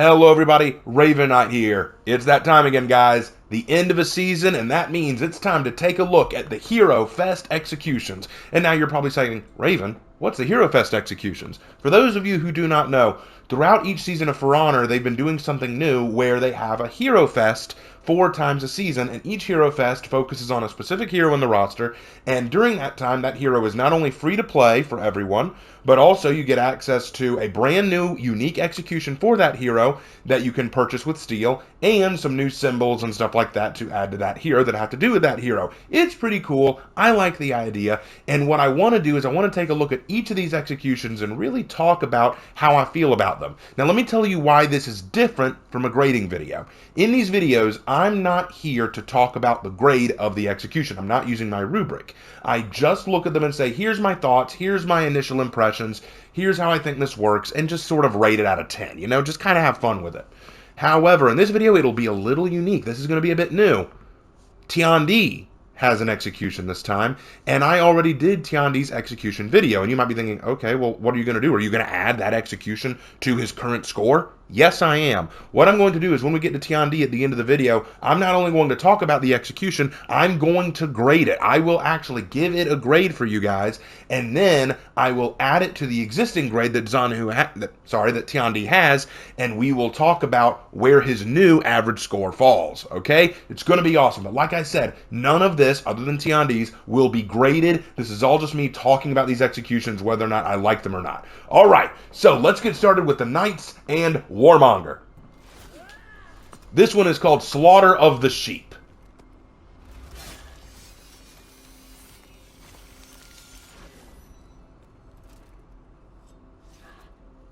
Hello everybody, Raven Knight here. It's that time again, guys. The end of a season, and that means it's time to take a look at the Hero Fest executions. And now you're probably saying, Raven, what's the Hero Fest executions? For those of you who do not know, throughout each season of For Honor, they've been doing something new where they have a Hero Fest 4 times a season, and each Hero Fest focuses on a specific hero in the roster, and during that time, that hero is not only free to play for everyone, but also you get access to a brand new, unique execution for that hero that you can purchase with Steel, and some new symbols and stuff like that to add to that hero that have to do with that hero. It's pretty cool. I like the idea, and what I want to do is I want to take a look at each of these executions and really talk about how I feel about them. Now, let me tell you why this is different from a grading video. In these videos, I'm not here to talk about the grade of the execution. I'm not using my rubric. I just look at them and say, here's my thoughts, here's my initial impressions, here's how I think this works, and just sort of rate it out of 10. You know, just kind of have fun with it. However, in this video, it'll be a little unique. This is going to be a bit new. Tiandi has an execution this time, and I already did Tiandi's execution video, and you might be thinking, okay, well, what are you going to do? Are you going to add that execution to his current score? Yes, I am. What I'm going to do is when we get to Tiandi at the end of the video, I'm not only going to talk about the execution, I'm going to grade it. I will actually give it a grade for you guys, and then I will add it to the existing grade that that Tiandi has, and we will talk about where his new average score falls, okay? It's going to be awesome, but like I said, none of this, other than Tiandi's, will be graded. This is all just me talking about these executions, whether or not I like them or not. All right, so let's get started with the Knights and Warmonger. This one is called Slaughter of the Sheep.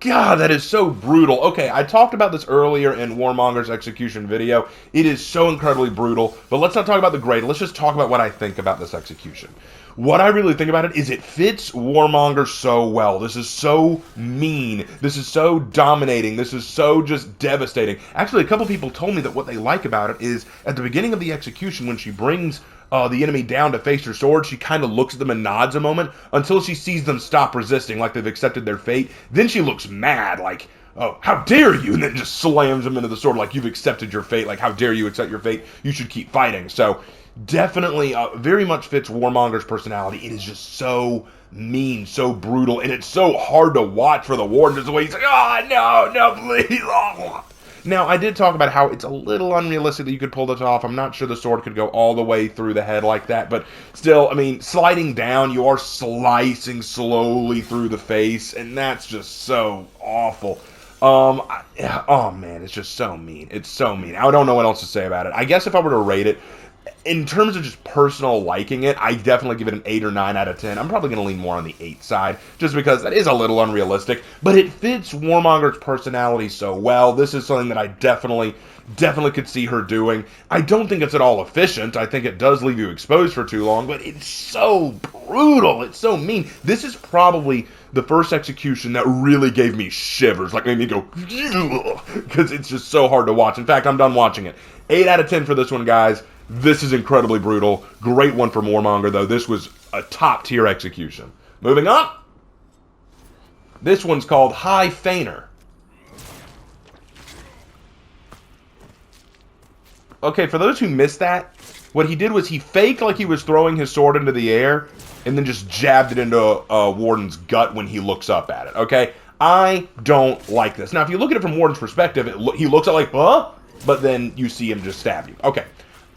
God, that is so brutal. Okay, I talked about this earlier in Warmonger's execution video. It is so incredibly brutal, but let's not talk about the grade. Let's just talk about what I think about this execution. What I really think about it is it fits Warmonger so well. This is so mean. This is so dominating. This is so just devastating. Actually, a couple people told me that what they like about it is at the beginning of the execution when she brings the enemy down to face her sword, she kind of looks at them and nods a moment until she sees them stop resisting like they've accepted their fate. Then she looks mad like, oh, how dare you, and then just slams them into the sword like you've accepted your fate, like how dare you accept your fate, you should keep fighting. So definitely very much fits Warmonger's personality. It is just so mean, so brutal, and it's so hard to watch for the Warden. Just the way he's like, oh, no, please. Oh. Now, I did talk about how it's a little unrealistic that you could pull this off. I'm not sure the sword could go all the way through the head like that, but still, I mean, sliding down, you are slicing slowly through the face, and that's just so awful. Oh man, it's just so mean. It's so mean. I don't know what else to say about it. I guess if I were to rate it, in terms of just personal liking it, I definitely give it an 8 or 9 out of 10. I'm probably going to lean more on the 8 side, just because that is a little unrealistic, but it fits Warmonger's personality so well. This is something that I definitely could see her doing. I don't think it's at all efficient. I think it does leave you exposed for too long, but it's so brutal. It's so mean. This is probably the first execution that really gave me shivers, like made me go, because it's just so hard to watch. In fact, I'm done watching it. 8 out of 10 for this one, guys. This is incredibly brutal. Great one for Warmonger, though. This was a top-tier execution. Moving on. This one's called Highlander. Okay, for those who missed that, what he did was he faked like he was throwing his sword into the air and then just jabbed it into Warden's gut when he looks up at it, okay? I don't like this. Now, if you look at it from Warden's perspective, he looks at like, huh? But then you see him just stab you. Okay.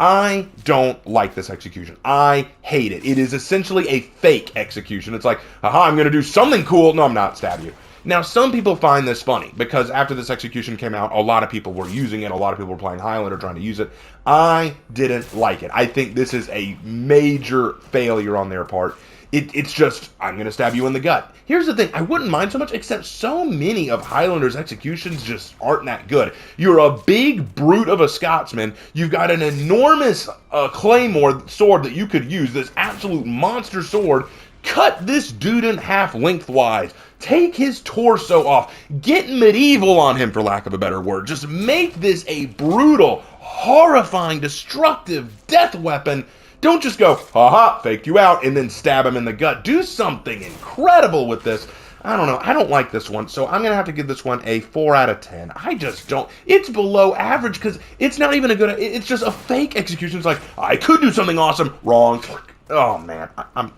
I don't like this execution. I hate it. It is essentially a fake execution. It's like, aha, I'm going to do something cool. No, I'm not. Stab you. Now, some people find this funny because after this execution came out, a lot of people were using it. A lot of people were playing Highlander trying to use it. I didn't like it. I think this is a major failure on their part. It's just, I'm going to stab you in the gut. Here's the thing, I wouldn't mind so much, except so many of Highlander's executions just aren't that good. You're a big brute of a Scotsman. You've got an enormous claymore sword that you could use, this absolute monster sword. Cut this dude in half lengthwise. Take his torso off. Get medieval on him, for lack of a better word. Just make this a brutal, horrifying, destructive death weapon. Don't just go, haha, faked you out, and then stab him in the gut. Do something incredible with this. I don't know. I don't like this one, so I'm going to have to give this one a 4 out of 10. I just don't. It's below average because it's not even a good. It's just a fake execution. It's like, I could do something awesome. Wrong. Oh, man. I'm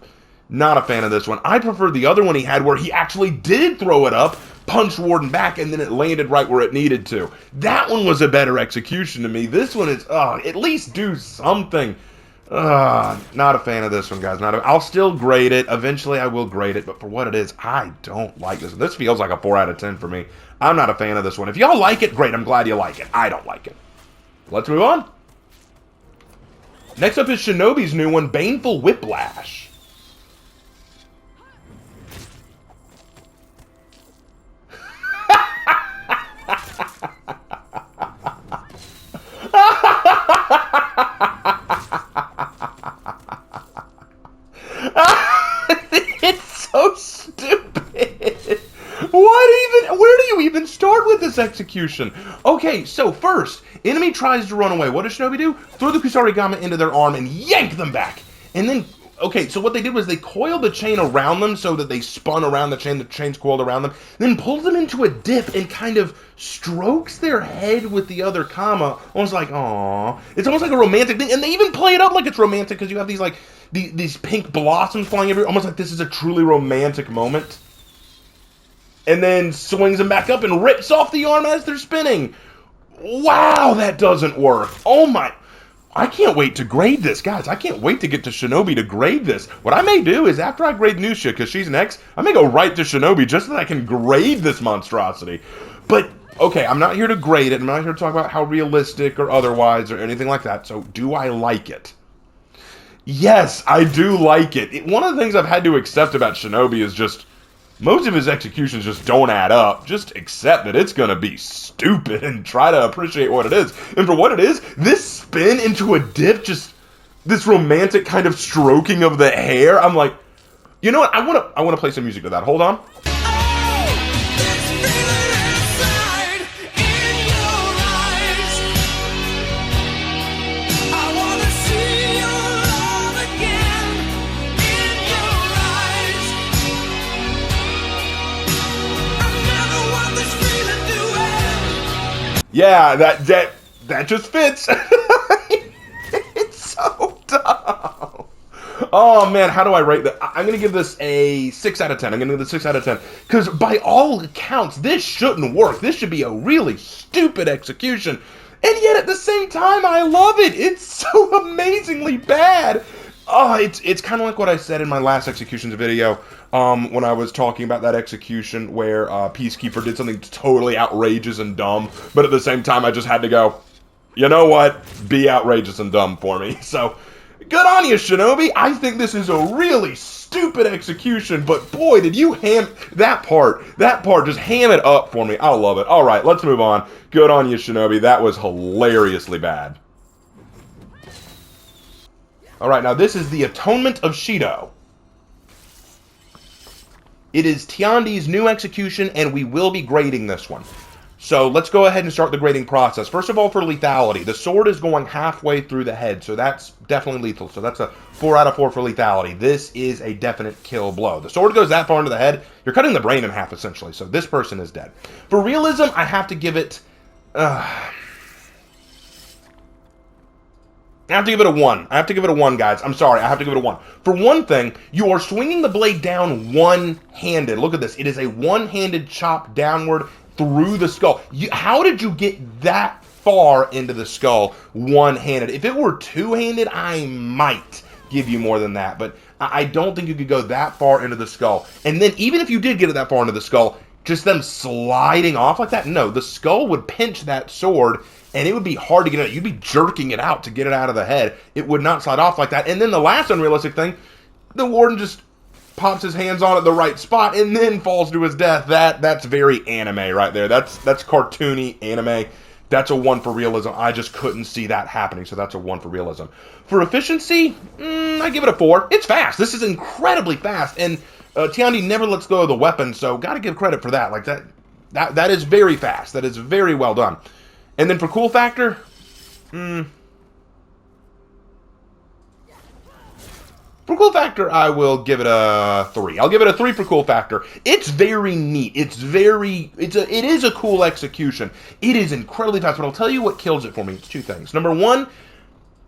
not a fan of this one. I prefer the other one he had where he actually did throw it up, punch Warden back, and then it landed right where it needed to. That one was a better execution to me. This one is, at least do something. Not a fan of this one, guys. I'll still grade it. Eventually, I will grade it, but for what it is, I don't like this. This feels like a 4 out of 10 for me. I'm not a fan of this one. If y'all like it, great. I'm glad you like it. I don't like it. Let's move on. Next up is Shinobi's new one, Baneful Whiplash. It's so stupid. Where do you even start with this execution? Okay, so first, enemy tries to run away. What does Shinobi do? Throw the Kusarigama into their arm and yank them back. And then, okay, so what they did was they coiled the chain around them so that they spun around the chain's coiled around them, then pulls them into a dip and kind of strokes their head with the other Kama, almost like, aww. It's almost like a romantic thing, and they even play it up like it's romantic because you have these, like, these pink blossoms flying everywhere, almost like this is a truly romantic moment. And then swings them back up and rips off the arm as they're spinning. Wow, that doesn't work. Oh my... I can't wait to grade this, guys. I can't wait to get to Shinobi to grade this. What I may do is after I grade Nusha, because she's next, I may go right to Shinobi just so that I can grade this monstrosity. But, okay, I'm not here to grade it. I'm not here to talk about how realistic or otherwise or anything like that. So, do I like it? Yes, I do like it. One of the things I've had to accept about Shinobi is just most of his executions just don't add up. Just accept that it's going to be stupid and try to appreciate what it is. And for what it is, this spin into a dip, just this romantic kind of stroking of the hair, I'm like, you know what? I want to play some music to that. Hold on. Yeah, that just fits. It's so dumb. Oh man, how do I rate that? I'm gonna give this a 6 out of 10. I'm gonna give this 6 out of 10 because by all accounts, this shouldn't work. This should be a really stupid execution, and yet at the same time, I love it. It's so amazingly bad. Oh, it's kind of like what I said in my last executions video when I was talking about that execution where Peacekeeper did something totally outrageous and dumb, but at the same time I just had to go, you know what, be outrageous and dumb for me. So, good on you, Shinobi. I think this is a really stupid execution, but boy, did you ham that part, just ham it up for me. I love it. All right, let's move on. Good on you, Shinobi. That was hilariously bad. Alright, now this is the Atonement of Shido. It is Tiandi's new execution, and we will be grading this one. So let's go ahead and start the grading process. First of all, for lethality, the sword is going halfway through the head, so that's definitely lethal. So that's a 4 out of 4 for lethality. This is a definite kill blow. The sword goes that far into the head, you're cutting the brain in half, essentially, so this person is dead. For realism, I have to give it... I have to give it a 1. I have to give it a 1, guys. I'm sorry. I have to give it a 1. For one thing, you are swinging the blade down one-handed. Look at this. It is a one-handed chop downward through the skull. How did you get that far into the skull one-handed? If it were two-handed, I might give you more than that. But I don't think you could go that far into the skull. And then even if you did get it that far into the skull, just them sliding off like that? No, the skull would pinch that sword, and it would be hard to get it out. You'd be jerking it out to get it out of the head. It would not slide off like that. And then the last unrealistic thing, the warden just pops his hands on at the right spot and then falls to his death. That's very anime right there. That's cartoony anime. That's a 1 for realism. I just couldn't see that happening, so that's a 1 for realism. For efficiency, I give it a 4. It's fast. This is incredibly fast, and Tiandi never lets go of the weapon, so gotta give credit for that. Like that is very fast. That is very well done. And then for cool factor, For cool factor, I will give it a 3. I'll give it a 3 for cool factor. It's very neat. It is a cool execution. It is incredibly fast, but I'll tell you what kills it for me. It's 2 things. Number 1,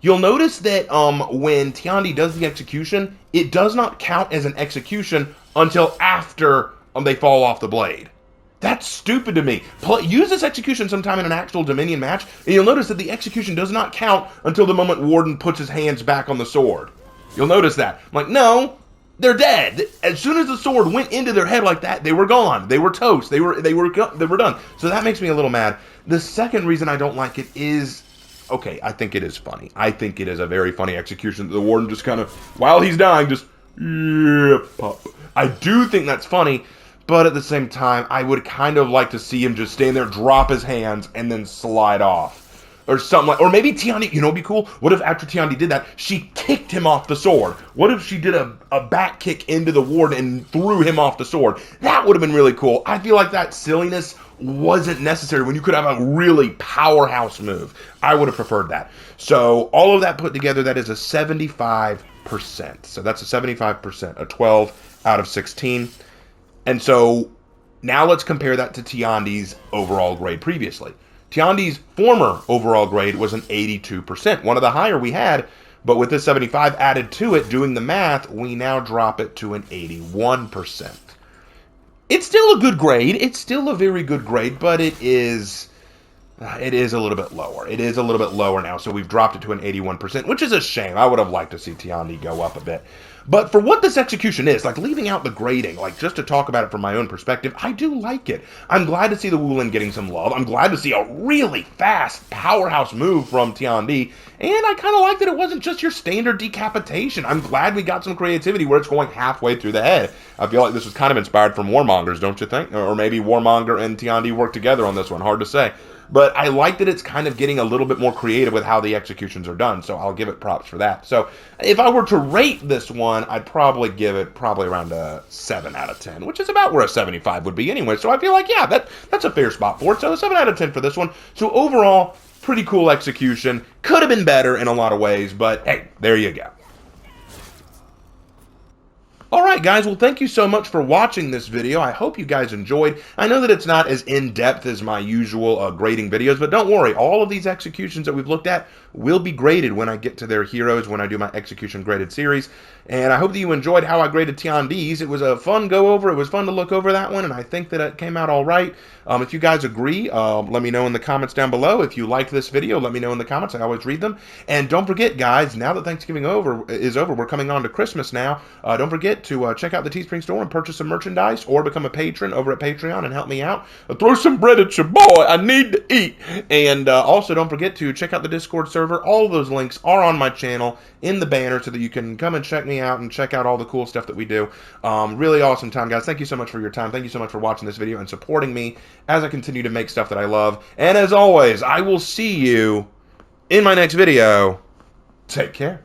you'll notice that when Tiandi does the execution, it does not count as an execution until after they fall off the blade. That's stupid to me. Use this execution sometime in an actual Dominion match, and you'll notice that the execution does not count until the moment Warden puts his hands back on the sword. You'll notice that. I'm like, no, they're dead. As soon as the sword went into their head like that, they were gone. They were toast. They were done. So that makes me a little mad. The second reason I don't like it is, okay, I think it is funny. I think it is a very funny execution. The Warden just kind of, while he's dying, just, yeah, pop. I do think that's funny, but at the same time, I would kind of like to see him just stand there, drop his hands, and then slide off. Or something like, or maybe Tiandi, you know, it'd be cool. What if after Tiandi did that, she kicked him off the sword? What if she did a back kick into the Warden and threw him off the sword? That would have been really cool. I feel like that silliness wasn't necessary when you could have a really powerhouse move. I would have preferred that. So all of that put together, that is a 75%. So that's a 75%, a 12 out of 16. And so now let's compare that to Tiandi's overall grade previously. Tiandi's former overall grade was an 82%, one of the higher we had, but with this 75 added to it, doing the math, we now drop it to an 81%. It's still a good grade. It's still a very good grade, but it is a little bit lower. It is a little bit lower now, so we've dropped it to an 81%, which is a shame. I would have liked to see Tiandi go up a bit. But for what this execution is, like leaving out the grading, like just to talk about it from my own perspective, I do like it. I'm glad to see the Wulin getting some love. I'm glad to see a really fast powerhouse move from Tiandi. And I kind of like that it wasn't just your standard decapitation. I'm glad we got some creativity where it's going halfway through the head. I feel like this was kind of inspired from Warmongers, don't you think? Or maybe Warmonger and Tiandi worked together on this one. Hard to say. But I like that it's kind of getting a little bit more creative with how the executions are done, so I'll give it props for that. So if I were to rate this one, I'd probably give it around a 7 out of 10, which is about where a 75 would be anyway. So I feel like, yeah, that's a fair spot for it. So a 7 out of 10 for this one. So overall, pretty cool execution. Could have been better in a lot of ways, but hey, there you go. Alright guys, well thank you so much for watching this video. I hope you guys enjoyed. I know that it's not as in-depth as my usual grading videos, but don't worry, all of these executions that we've looked at will be graded when I get to their heroes, when I do my execution graded series. And I hope that you enjoyed how I graded Tiandi's. It was a fun go over, it was fun to look over that one, and I think that it came out alright. If you guys agree, let me know in the comments down below. If you like this video, let me know in the comments. I always read them. And don't forget, guys, now that Thanksgiving is over, we're coming on to Christmas now. Don't forget to check out the Teespring store and purchase some merchandise, or become a patron over at Patreon and help me out. Throw some bread at your boy. I need to eat. And also, don't forget to check out the Discord server. All of those links are on my channel in the banner so that you can come and check me out and check out all the cool stuff that we do. Really awesome time, guys. Thank you so much for your time. Thank you so much for watching this video and supporting me as I continue to make stuff that I love. And as always, I will see you in my next video. Take care.